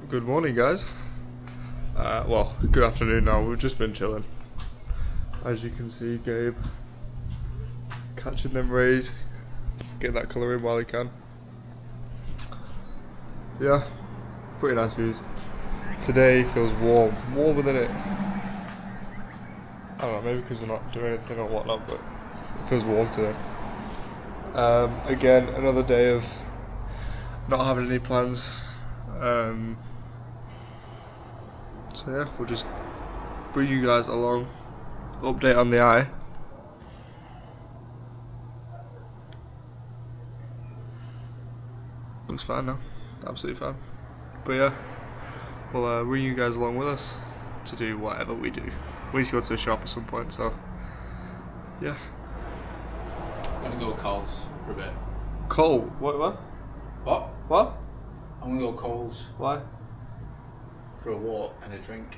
Good morning, guys. Well, good afternoon now. We've just been chilling. As you can see, Gabe catching them rays, getting that colour in while he can. Yeah, pretty nice views. Today feels warm, warmer than it. I don't know, maybe because we're not doing anything or whatnot, but it feels warm today. Again, another day of not having any plans. So yeah, we'll just bring you guys along. Update on the eye. Looks fine now, absolutely fine. But yeah, we'll bring you guys along with us to do whatever we do. We need to go to the shop at some point, so yeah. I'm gonna go Coles for a bit. Cole? What? What? What? I'm gonna go Coles Why? for a walk and a drink.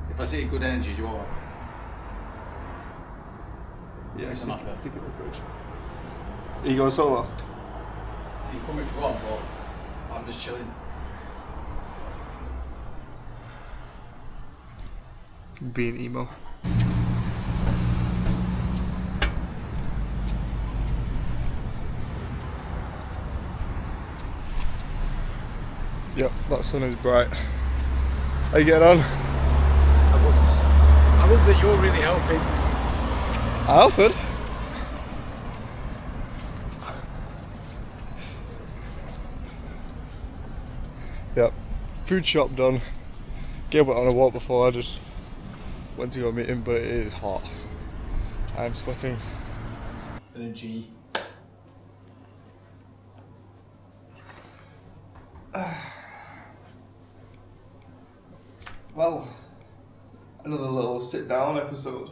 If I see good energy, do you want one? Yeah, It's an offer. stick it in the fridge. Are you going solo? You can come if you want, but I'm just chilling. Being emo. Yep, that sun is bright. How you getting on? I love that you're really helping. Alfred? Yep, food shop done. Gabe went on a walk before, I just went to go meet him, but it is hot. I'm sweating. Energy. Well, another little sit down episode.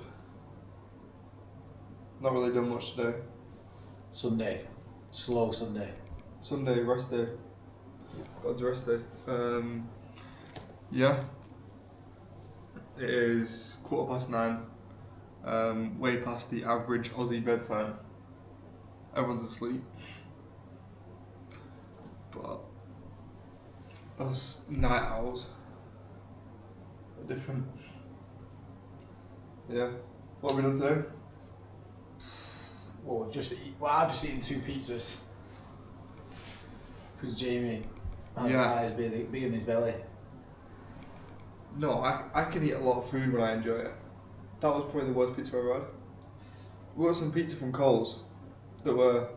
Not really done much today. Sunday. Slow Sunday. Sunday, rest day. God's rest day. Yeah. It is 9:15. Way past the average Aussie bedtime. Everyone's asleep. But us night owls are different. Yeah. What have we done today? Well, I've just eaten 2 pizzas. Because Jamie has eyes big in his belly. No, I can eat a lot of food when I enjoy it. That was probably the worst pizza I ever had. We got some pizza from Coles that were,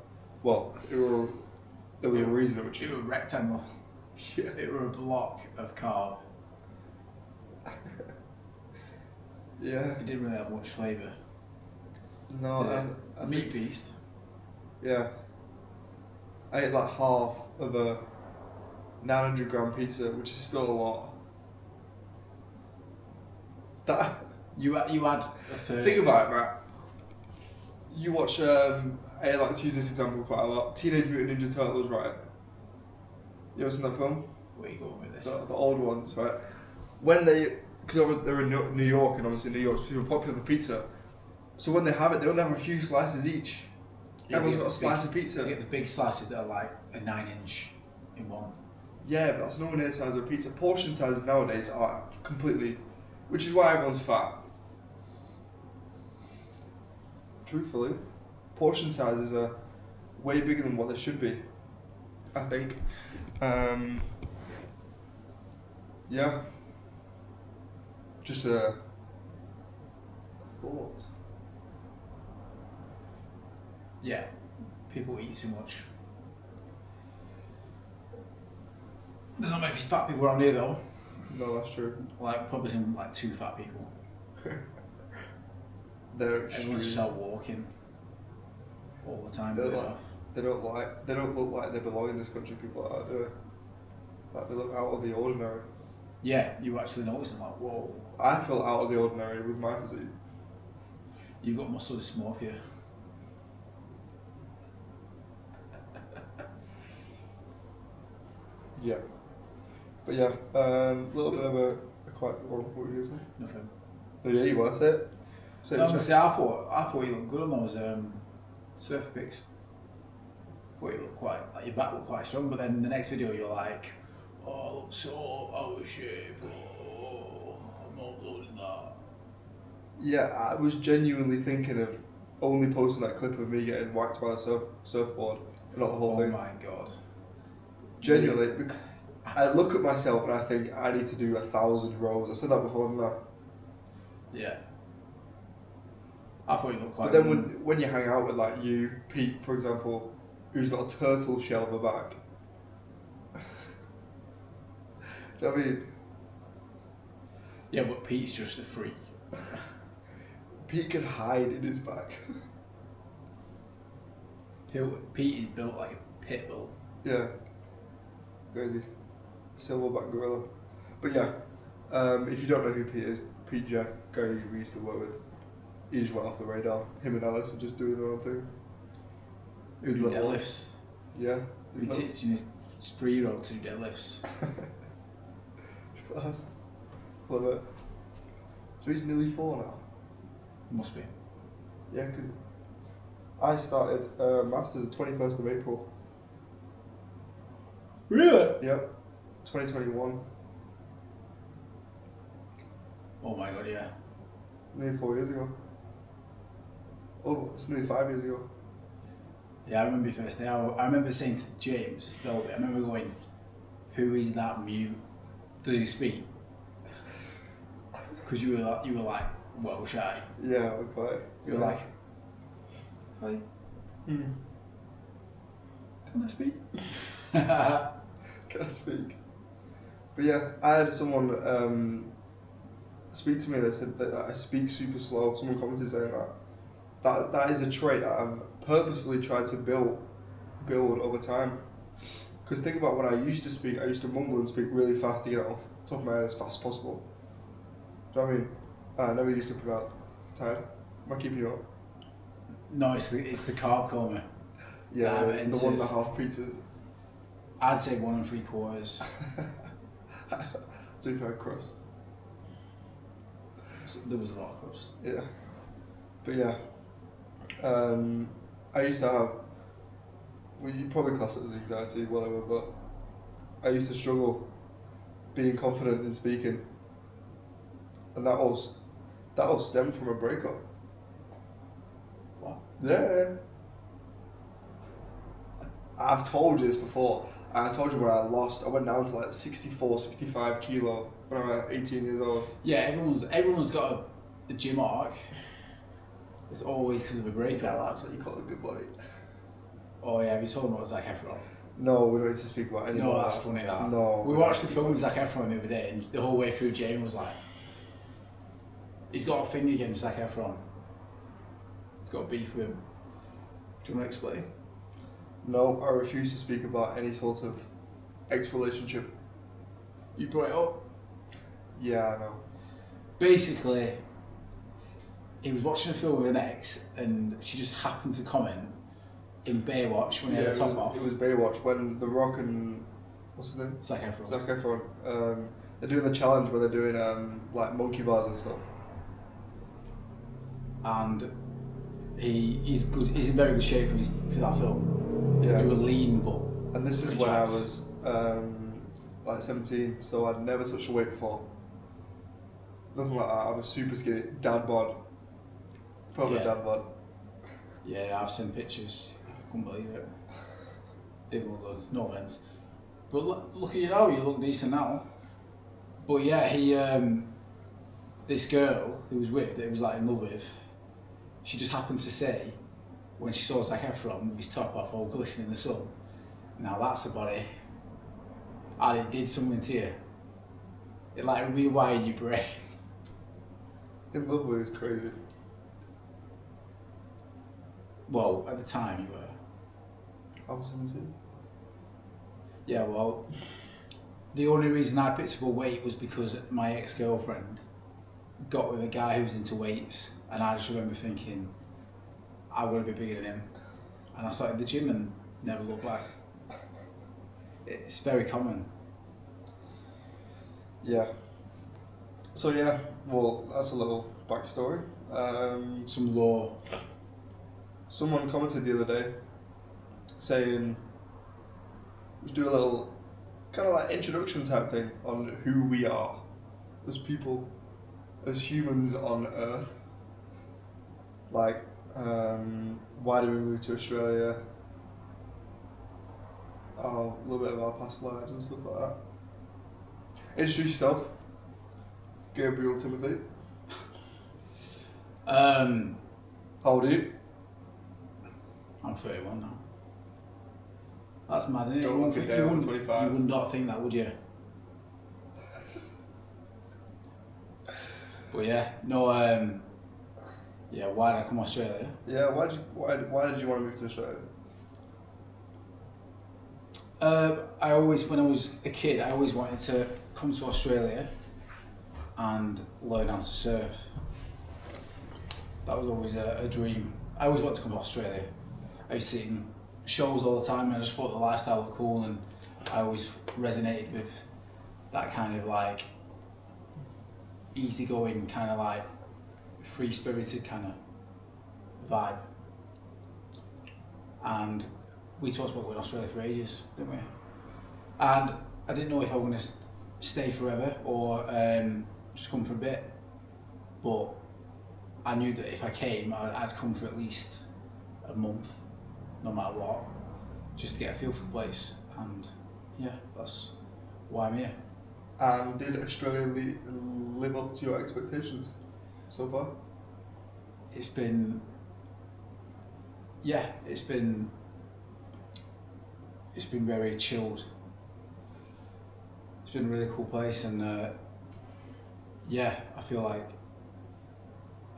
well, there was a reason it was cheap. It was a rectangle. Yeah. It was a block of carb. Yeah. It didn't really have much flavour. No, I Meat feast. Yeah. I ate like half of a 900 gram pizza, which is still a lot. That. You had a third. Think about it, right? You watch, I like to use this example quite a lot. Teenage Mutant Ninja Turtles, right? You ever seen that film? Where are you going with this? The old ones, right? When because they're in New York, and obviously New York's super popular for pizza. So when they have it, they only have a few slices each. Everyone's got a slice of pizza. You get the big slices that are like a 9-inch in one. Yeah, but that's nowhere near the size of a pizza. Portion sizes nowadays are completely, which is why everyone's fat. Truthfully, portion sizes are way bigger than what they should be, I think. Yeah. Just a thought. Yeah, people eat too much. There's not many fat people around here though. No, that's true. Like probably some 2 fat people. Everyone's just out walking all the time. They don't look like they belong in this country. People like that, do they? Like they look out of the ordinary. Yeah, you actually notice them like, whoa. I feel out of the ordinary with my physique. You've got muscle dysmorphia. Yeah. But yeah, little bit of a quiet one. What were you going to say? Nothing. Oh yeah, you were. Say it. No, I thought you looked good on those surfer pics. thought you looked quite, like your back looked quite strong, but then the next video you're like, oh, I look so out of shape, oh, I'm not doing that. Yeah, I was genuinely thinking of only posting that clip of me getting whacked by a surfboard, not the whole thing. Oh my god. Genuinely, I look at myself and I think I need to do 1,000 rows. I said that before, didn't I? Yeah. I thought you looked quite But then when you hang out with like you, Pete, for example, who's got a turtle shell of a back. Do you know what I mean? Yeah, but Pete's just a freak. Pete can hide in his back. Pete is built like a pit bull. Yeah. Crazy. Silverback gorilla. But yeah, if you don't know who Pete is, Pete Jeff, guy we used to work with, he just went off the radar. Him and Alice are just doing their own thing. Who's deadlifts? Yeah. He's teaching his 3-year-old to do deadlifts. It's class. Love it. So he's nearly 4 now? Must be. Yeah, because I started Masters the 21st of April. Really? Yep. 2021. Oh my god, yeah. Nearly 4 years ago. Oh, it's nearly 5 years ago. Yeah, I remember your first day. I remember saying to James, Dolby, I remember going, who is that mute? Does he speak? Because you were like, well shy. Yeah, we're quite. You were like, hi, Mm. can I speak? Can I speak? But yeah, I had someone speak to me that said that I speak super slow. Someone commented saying that. That is a trait that I've purposefully tried to build over time. Because think about when I used to speak, I used to mumble and speak really fast to get it off the top of my head as fast as possible. Do you know what I mean? I never used to pronounce. Tired? Am I keeping you up? No, it's the carb coma. Yeah, the entered. 1.5 pizzas. I'd say 1 3/4. Too far across. So there was a lot of crust. Yeah. But yeah. I used to have, well, you probably class it as anxiety, whatever, but I used to struggle being confident in speaking. And that all stemmed from a breakup. What? Yeah. I've told you this before. I told you when I went down to like 64, 65 kilo when I was 18 years old. Yeah, everyone's got a gym arc. It's always because of a breakup. Yeah, that's what you call a good body. Oh yeah, have you told me about Zac Efron? No, we don't need to speak about any more. No, that's funny that. No. We watched the film with Zac Efron the other day and the whole way through Jamie was like, he's got a thing against Zac Efron. He's got a beef with him. Do you want to explain? No, I refuse to speak about any sort of ex-relationship. You brought it up. Yeah, I know. Basically, he was watching a film with an ex and she just happened to comment in Baywatch when he had the top off. It was Baywatch when The Rock and, what's his name? Zac Efron. Zac Efron. They're doing the challenge where they're doing like monkey bars and stuff. And he's good. He's in very good shape for that film. Yeah. He was lean, but And this is when I was like 17, so I'd never touched a weight before. Nothing like that. I was super skinny, dad bod. Probably Yeah. dad bod. Yeah, I've seen pictures. I couldn't believe it. Didn't look good. No offense. But look at you now. You look decent now. But yeah, he this girl who was with, that he was like in love with, she just happened to say, when she saw Zac Efron with his top off all glistening in the sun, now that's a body. And it did something to you. It like rewired your brain. In love with is crazy. Well, at the time you were. I was 17. Yeah, well, the only reason I picked up a weight was because my ex-girlfriend got with a guy who was into weights, and I just remember thinking, I want to be bigger than him. And I started the gym and never looked back. It's very common. Yeah. So yeah, well, that's a little backstory. Some law. Someone commented the other day saying, let's do a little kind of like introduction type thing on who we are as people, as humans on Earth. Like, why did we move to Australia? A little bit of our past lives and stuff like that. Introduce yourself, Gabriel Timothy. How old are you? I'm 31 now. That's mad, isn't it? Don't look a day over 25. You would not think that, would you? But yeah, no. Yeah, why did I come to Australia? Yeah, why did you want to move to Australia? When I was a kid, I always wanted to come to Australia and learn how to surf. That was always a dream. I always wanted to come to Australia. I was seeing shows all the time and I just thought the lifestyle was cool, and I always resonated with that kind of like easygoing, kind of like free-spirited kind of vibe. And we talked about going to Australia for ages, didn't we? And I didn't know if I was going to stay forever or just come for a bit. But I knew that if I came, I'd come for at least a month, no matter what, just to get a feel for the place. And yeah, that's why I'm here. And did Australia live up to your expectations so far? It's been very chilled. It's been a really cool place, and yeah, I feel like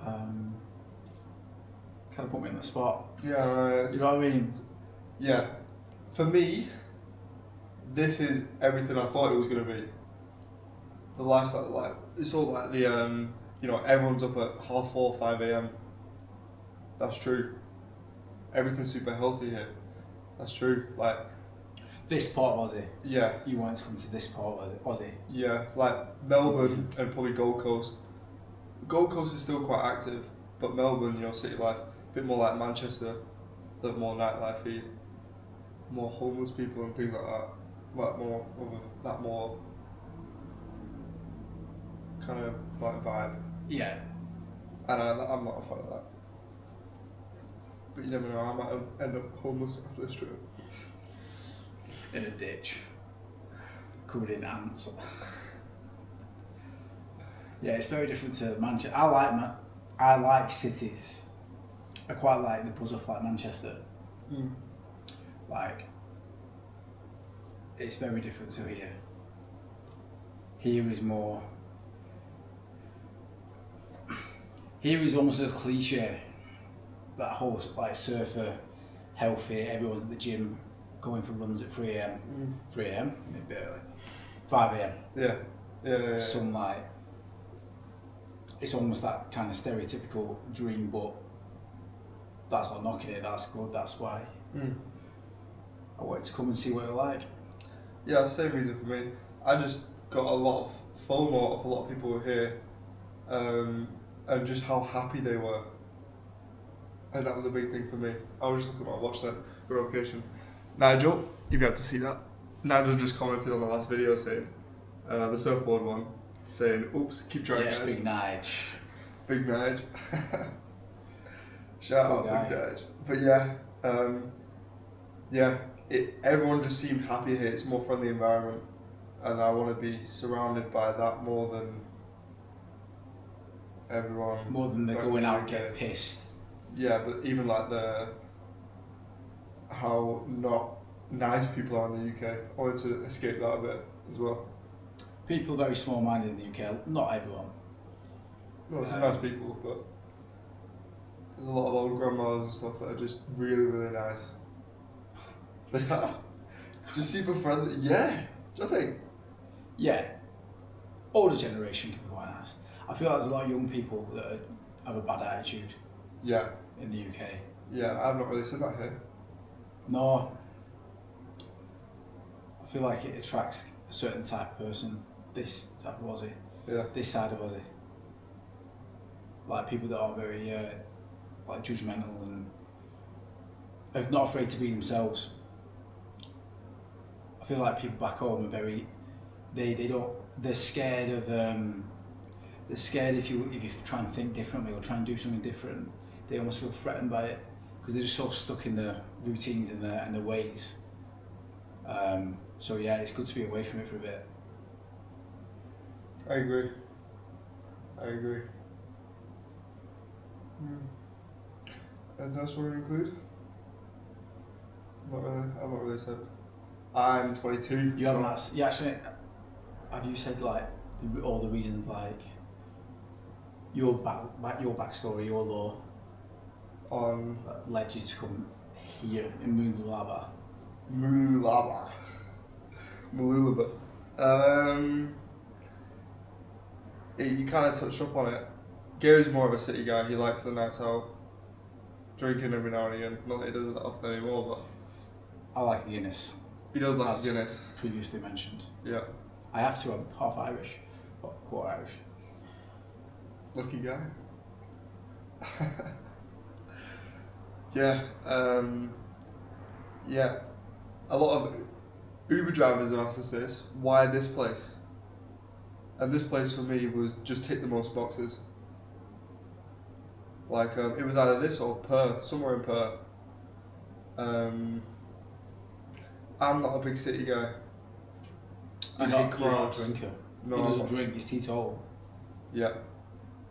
kind of put me on the spot. Yeah, right. You know what I mean? Yeah. For me, this is everything I thought it was going to be. The lifestyle, like, it's all like the, everyone's up at 4:30, 5 a.m. That's true. Everything's super healthy here. That's true. Like, this part of Aussie. yeah. You wanted to come to this part of Aussie. Yeah, like Melbourne and probably Gold Coast. Gold Coast is still quite active, but Melbourne, city life, a bit more like Manchester, a bit more nightlife-y, more homeless people and things like that. Like more kind of like vibe. Yeah. And I'm not a fan of that. But you never know, I might end up homeless after this trip. In a ditch. Covered in ants. Yeah, it's very different to Manchester. I like cities. I quite like the buzz of like Manchester. Like, it's very different to here. Here is more. Here is almost a cliche. That whole like surfer, healthy. Everyone's at the gym, going for runs at 3 a.m. 3 a.m. Maybe early. 5 a.m. Yeah. Sunlight. It's almost that kind of stereotypical dream, but that's not knocking it. That's good. That's why I wanted to come and see what it's like. Yeah, same reason for me. I just got a lot of FOMO of a lot of people who were here, and just how happy they were. And that was a big thing for me. I was just looking at my watch then, the location. Nigel, you'll be able to see that. Nigel just commented on the last video saying, the surfboard one, saying, oops, keep trying, yes, guys. Big Nige. Big Nige. Shout Cool out guy. Big Nige. But yeah, everyone just seemed happy here. It's a more friendly environment. And I want to be surrounded by that more than everyone. More than the back going in the out and UK. get pissed. Yeah, but even like how not nice people are in the UK. I wanted to escape that a bit as well. People are very small-minded in the UK. Not everyone. No, some nice people, but there's a lot of old grandmas and stuff that are just really, really nice. They are. Just super friendly. Yeah, do you think? Yeah. Older generation can be quite nice. I feel like there's a lot of young people that have a bad attitude Yeah. in the UK. Yeah, I've not really seen that here. No. I feel like it attracts a certain type of person. This type of Aussie. Yeah. This side of Aussie. Like people that are very like judgmental not afraid to be themselves. I feel like people back home are very, they're scared of, they're scared if you try and think differently or try and do something different, they almost feel threatened by it because they're just so stuck in the routines and the ways. So yeah, it's good to be away from it for a bit. I agree. And that's what we include? I'm not really said. I'm 22. You haven't actually, have you said like all the reasons, like your backstory, your law On that led you to come here in Moolaba? Moolaba. You kind of touched up on it. Gary's more of a city guy. He likes the nights out, drinking every now and again. Not that he does it that often anymore, but I like a Guinness. he does like As Guinness. previously mentioned. Yeah. I have to. I'm half Irish, or quarter Irish. Lucky guy. Yeah. Yeah. A lot of Uber drivers have asked us this. Why this place? And this place for me was just tick the most boxes. Like it was either this or Perth, somewhere in Perth. I'm not a big city guy. I hate You're not a crowds. drinker. No, He I'm doesn't not. drink. He's teetotal. Yeah.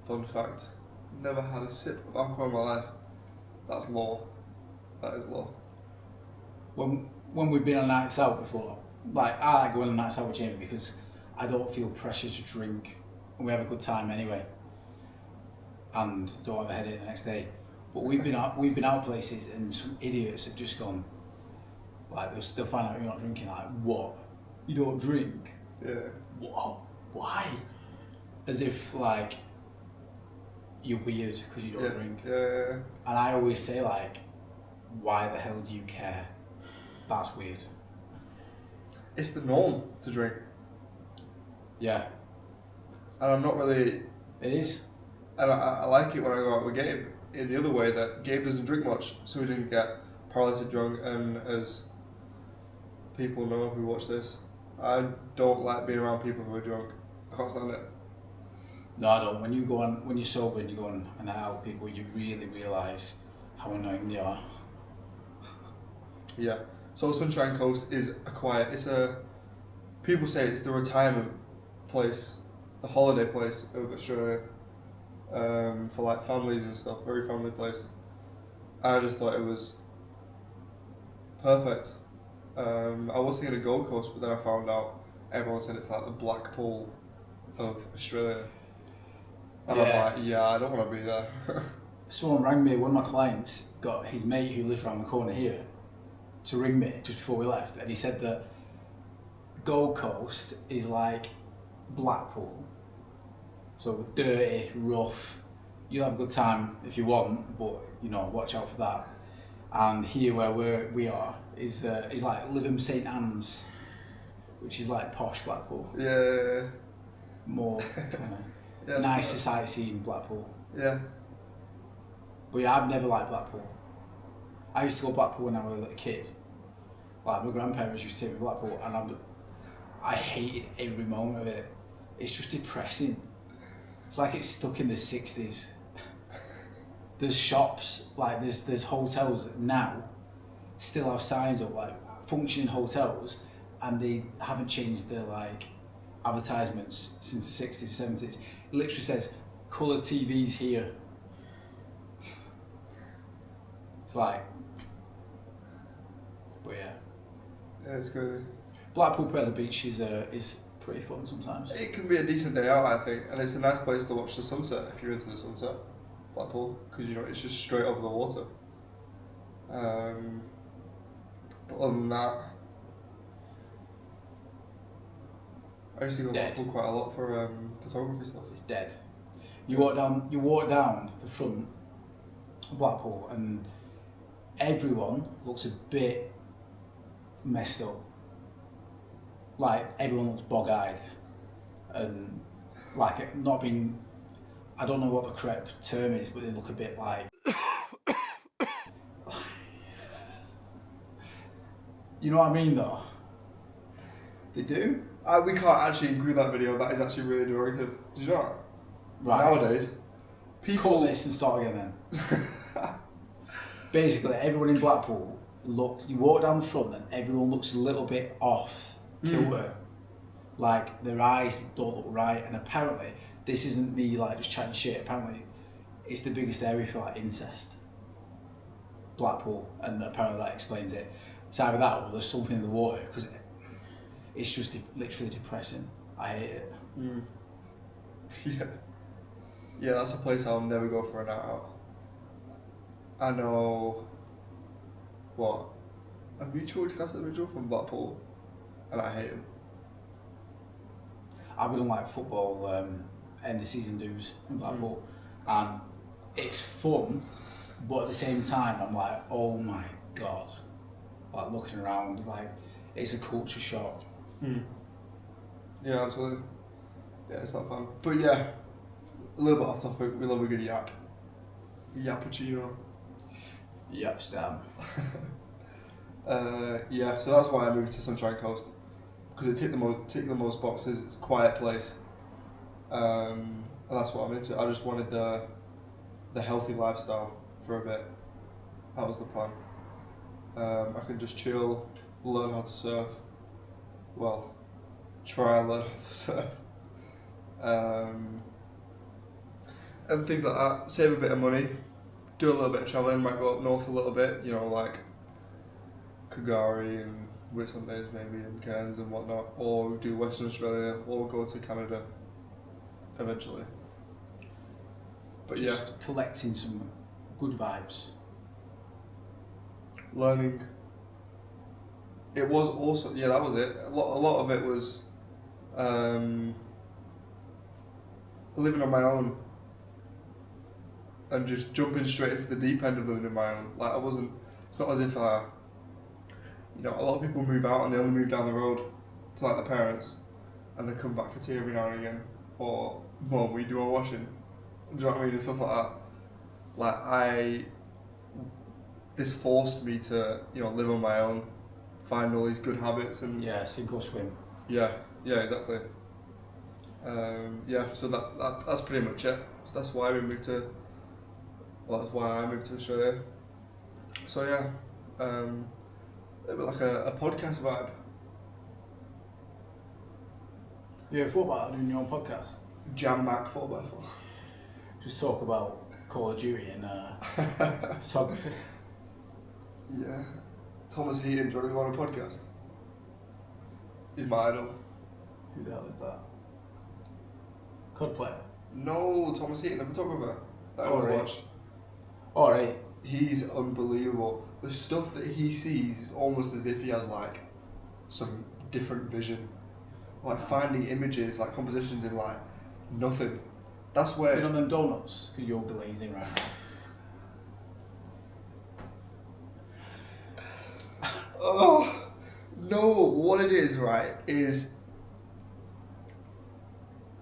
Fun fact. Never had a sip of alcohol in my life. That's law. That is law. When we've been on nights out before, like I like going on nights out with Jamie because I don't feel pressure to drink, and we have a good time anyway, and don't have a headache the next day. But we've been out places, and some idiots have just gone, like they'll find out you're not drinking. Like, what? You don't drink? Yeah. What? Why? As if like you're weird because you don't drink. Yeah. And I always say like, why the hell do you care? That's weird. It's the norm to drink. Yeah, And I'm not really... it is. And I like it when I go out with Gabe in the other way, that Gabe doesn't drink much, so he didn't get paralytic drunk. And as people know who watch this, I don't like being around people who are drunk. I can't stand it. No, I don't. When you're sober and you go on a night out with people, you really realise how annoying they are. Yeah. So Sunshine Coast is people say it's the retirement place, the holiday place of Australia, for like families and stuff, very family place. I just thought it was perfect. I was thinking of Gold Coast, but then I found out everyone said it's like the Blackpool of Australia. And Yeah. I'm like, yeah, I don't want to be there. Someone rang me, one of my clients got his mate who lives around the corner here to ring me just before we left, and he said that Gold Coast is like Blackpool. So dirty, rough, you'll have a good time if you want, but you know, watch out for that. And here where we are is like Lytham St Anne's, which is like posh Blackpool. Yeah. More Yeah, nicer sightseeing Blackpool. Yeah. But yeah, I've never liked Blackpool. I used to go to Blackpool when I was a little kid. Like my grandparents used to take me to Blackpool, and I hated every moment of it. It's just depressing. It's like it's stuck in the 60s. There's shops, like there's hotels that now still have signs up, like functioning hotels, and they haven't changed their like advertisements since the 60s, 70s. It literally says colour TVs here. It's like, but yeah. Yeah, it's crazy. Blackpool Present Beach is pretty fun sometimes. It can be a decent day out, I think, and it's a nice place to watch the sunset if you're into the sunset, Blackpool, because you know it's just straight over the water. But other than that, I used to go to Dead. Blackpool quite a lot for photography stuff. It's dead. You walk down the front of Blackpool, and everyone looks a bit messed up. Like everyone looks bog-eyed, and like not being. I don't know what the correct term is, but they look a bit like. You know what I mean, though? They do. We can't actually include that video. That is actually really derogative. Did you know that? Right. Nowadays, people... Cut this and start again then. Basically, everyone in Blackpool looks... You walk down the front and everyone looks a little bit off kilter. Like, their eyes don't look right. And apparently, this isn't me, like, just chatting shit. Apparently, it's the biggest area for, like, incest. Blackpool. And apparently that explains it. It's either that or there's something in the water. Because it's just literally depressing. I hate it. Yeah. Yeah, that's a place I'll never go for a night out. I know... What? A mutual, class individual from Blackpool. And I hate him. I've been on like football end of season dues in Blackpool, and it's fun, but at the same time I'm like, oh my god, like looking around, like it's a culture shock. Yeah, absolutely. Yeah, it's not fun. But yeah, a little bit off topic, we love a good yap. Yappuccino. Yep, stam. Yeah, so that's why I moved to Sunshine Coast. Because it ticked the most boxes. It's a quiet place, and that's what I'm into. I just wanted the healthy lifestyle for a bit. That was the plan. I can just chill, learn how to surf. Well, try and learn how to surf, and things like that. Save a bit of money, do a little bit of travelling. Might go up north a little bit. You know, like Kagari and Whitsundays maybe and Cairns and whatnot, or do Western Australia, or go to Canada eventually. But Just collecting some good vibes. Learning. It was also, yeah, that was it. A lot of it was living on my own and just jumping straight into the deep end of living on my own. Like it's not as if you know, a lot of people move out and they only move down the road to like their parents, and they come back for tea every now and again, or Mum, we do our washing. Do you know what I mean, and stuff like that. Like this forced me to, you know, live on my own, find all these good habits and Sink or swim. Yeah, exactly. So that's pretty much it. So that's why we moved to. Well, that's why I moved to Australia. So yeah. A bit like a podcast vibe. You ever thought about doing your own podcast? Jam Mac 4x4. Just talk about Call of Duty and photography. Yeah. Thomas Heaton, do you want to go on a podcast? He's my idol. Who the hell is that? COD player? No, Thomas Heaton, the photographer that I always watch. Alright. He's unbelievable. The stuff that he sees is almost as if he has like some different vision. Like finding images, like compositions in like nothing. That's where... Been on them donuts? Because you're glazing right now. Oh, no, what it is, right, is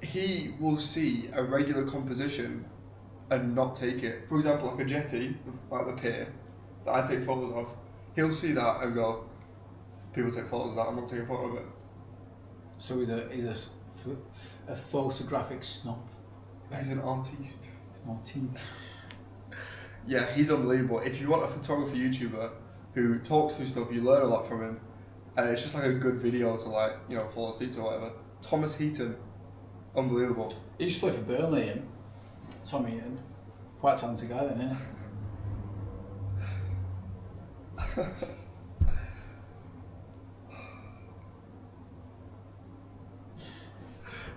he will see a regular composition and not take it. For example, like a jetty, like the pier, that I take photos of, he'll see that and go, people take photos of that, I'm not taking a photo of it. So he's a photographic snob. He's an artiste. Martin. Yeah, he's unbelievable. If you want a photography YouTuber who talks through stuff, you learn a lot from him, and it's just like a good video to like, you know, fall asleep to or whatever. Thomas Heaton, unbelievable. He used to play for Burnley, him. Tom Heaton. Quite a talented guy then, isn't he?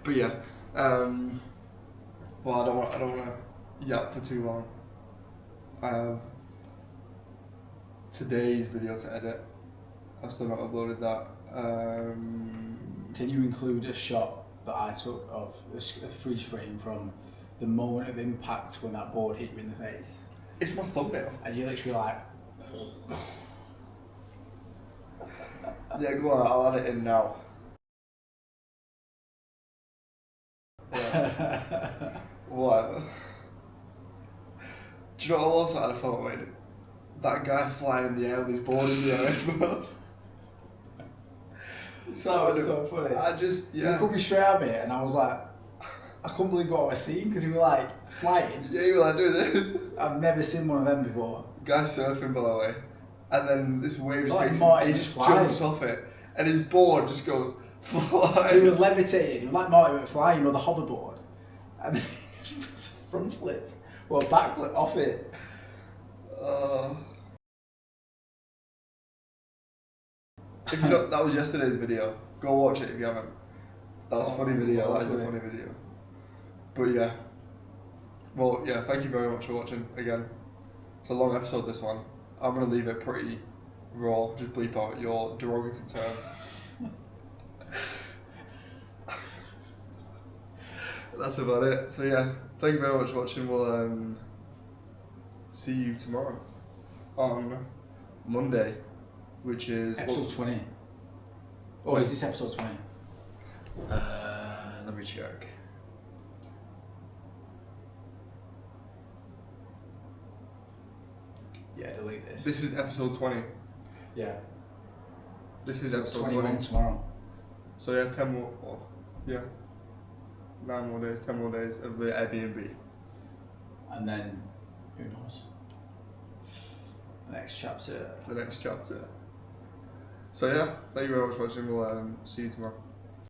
But yeah, well, I don't want to yap for too long. I have today's video to edit. I've still not uploaded that. Can you include a shot that I took of a freeze frame from the moment of impact when that board hit you in the face? It's my thumbnail. And you're literally like... Yeah, go on, I'll add it in now. Yeah. Whatever. Do you know what I also had a photo in? That guy flying in the air with his board in the air as well. That was so funny. I just, You yeah. come straight at me, and I was like, I couldn't believe what I was seeing because you were like flying. Yeah, you were like doing this. I've never seen one of them before. Guy surfing below it, and then this wave just Like takes him, Martin and he just flying. jumps off it, and his board just goes He flying. was levitating. He was like Marty McFly, you know, the hoverboard, and then he just does a front flip or a back flip off it. If you don't, that was yesterday's video. Go watch it if you haven't. That's a Oh, funny video. That is a lovely. funny video. But yeah. Well, yeah. Thank you very much for watching again. It's a long episode, this one. I'm gonna leave it pretty raw. Just bleep out your derogatory term. That's about it. So yeah, thank you very much for watching. We'll see you tomorrow on Monday, which is Episode 20. Oh, is this episode 20? let me check. Yeah, delete this. This is episode 20. Yeah. This is episode 21 20. tomorrow. So yeah, 10 more. Oh, yeah. 9 more days, 10 more days of the Airbnb. And then, who knows? The next chapter. The next chapter. So yeah, thank you very much for watching. We'll see you tomorrow.